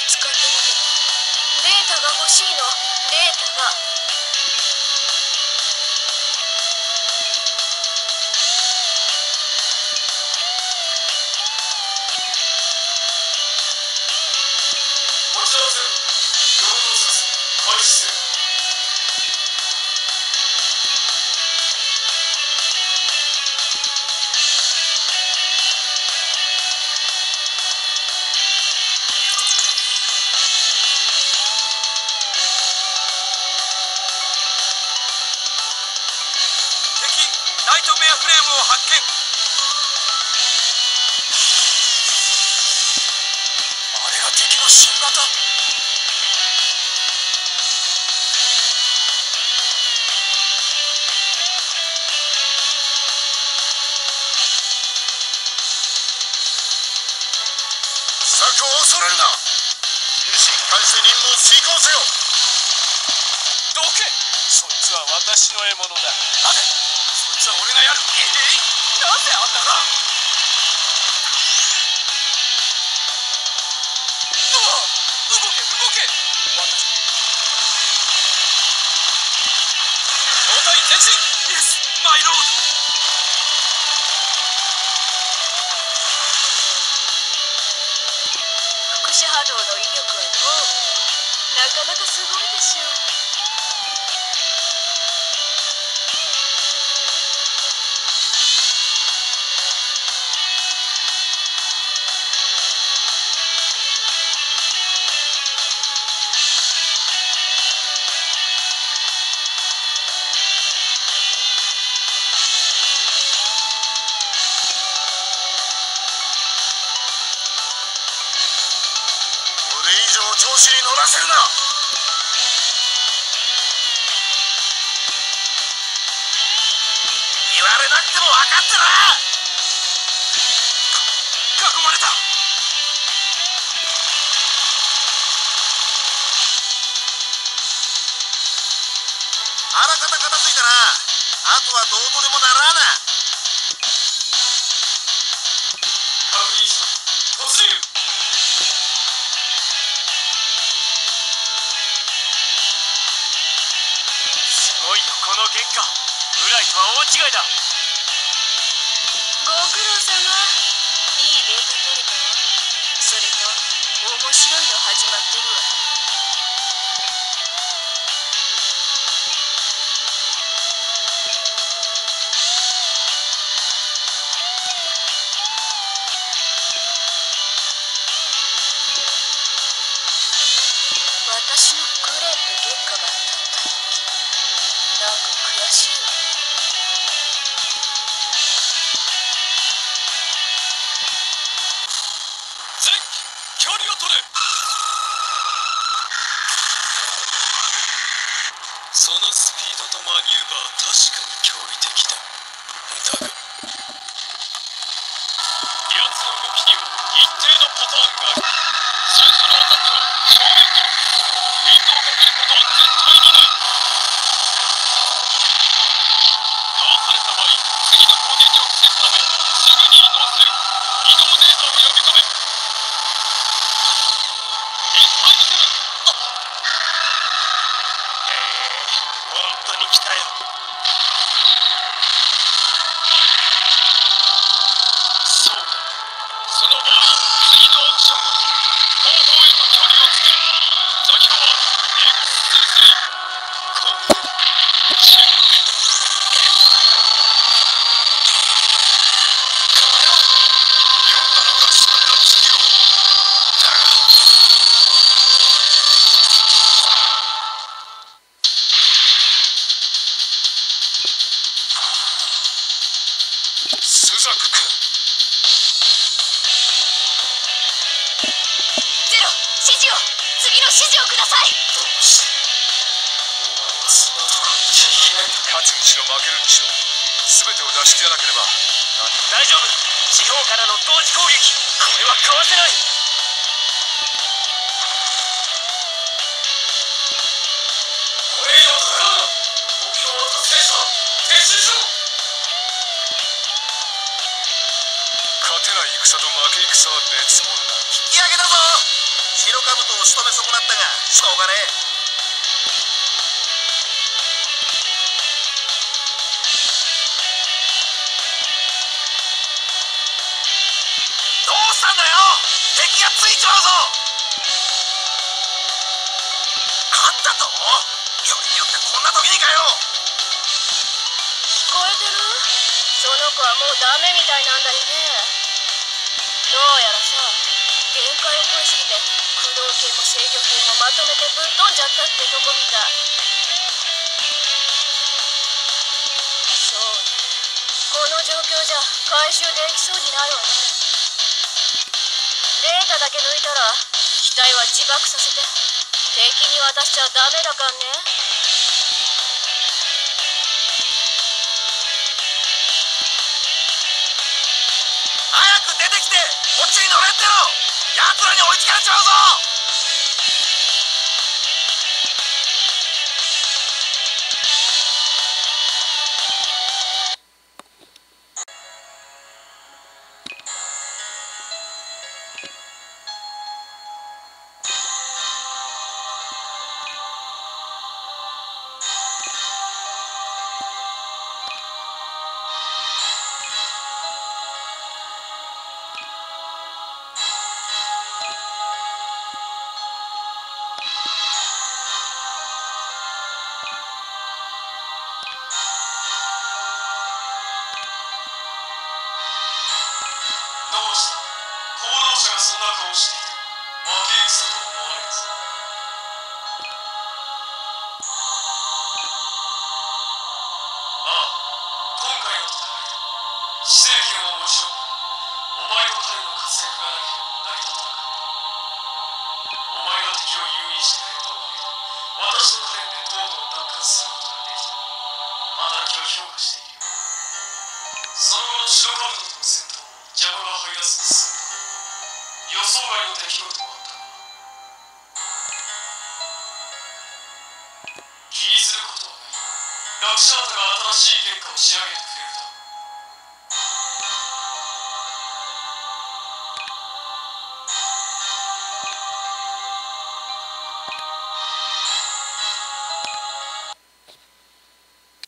使ってみてもデータが欲しいの。データが。こちらゼロ、両脳殺開始せよ。ナイトメアフレームを発見。あれが敵の新型。策を恐れるな。意識関して任務を遂行せよ。どけ。そいつは私の獲物だ。待て、そいつは俺がやる。なぜあんたが。動け動け。私胴体前進。イエスマイロード。副射波動の威力はどう？なかなかすごいでしょう。これ以上調子に乗らせるな。言われなくても分かってな。囲まれた。あらかた片付いたな。あとはどうとでもならな。確認した。突入。すごいよこの原価。ブライとは大違いだ。ご苦労様。いいデータ取れたわ。それと面白いの始まってるわ。私のグレンと月下が立った時、なんか悔しいわ。全距離を取れ。そのスピードとマニューバーは確かに驚異的だ。だが奴の動きには一定のパターンがある。最初のアタックは正面から。フェイントをかけることは絶対にない。かわされた場合、次の攻撃を防ぐためすぐに移動せよ。移動データを呼び込め。一体する。本当に来たよ。そうだ。その場合、次のアクションは後方へと距離をつける。座標は X23。こうチェック。読んだのか、そんな次を。だがスザク君。ゼロ、指示を。次の指示をください。どうしてお前はそんなところに。勝つにしろ負けるにしろ全てを出し切らなければ。大丈夫。地方からの同時攻撃。これはかわせない。これ以上戦うな。目標は達成した。撤収しろ。勝てない戦と負け戦は別物だ。引き上げだぞ。日の兜を仕留め損なったがしょうがねえ。どうしたんだよ、敵がついちまうぞ。あんたとよりによってこんな時にかよ。聞こえてる？その子はもうダメみたいなんだよね。どうやらさ、限界を超えすぎて駆動系も制御系もまとめてぶっ飛んじゃったってとこみたい。そうね、この状況じゃ回収できそうにないわね。データだけ抜いたら機体は自爆させて敵に渡しちゃダメだかんね。早く出てきてこっちに乗れっての。奴らに追いつかれちまうぞ。どうした？行動者がそんな顔していて負け戦と思われるぞ。ああ、今回の戦い死生権はもちろんお前と彼の活躍がなければ成り立たなかった。お前が敵を誘引して連動を上げ私とカレンで東部を奪還することができた。働きは評価しているよ。その後の白兜との戦闘邪魔が入らずに済んだ。予想外の出来事もあった。気にすることはない。ラクシャータが新しい原価を仕上げてくれるだろう。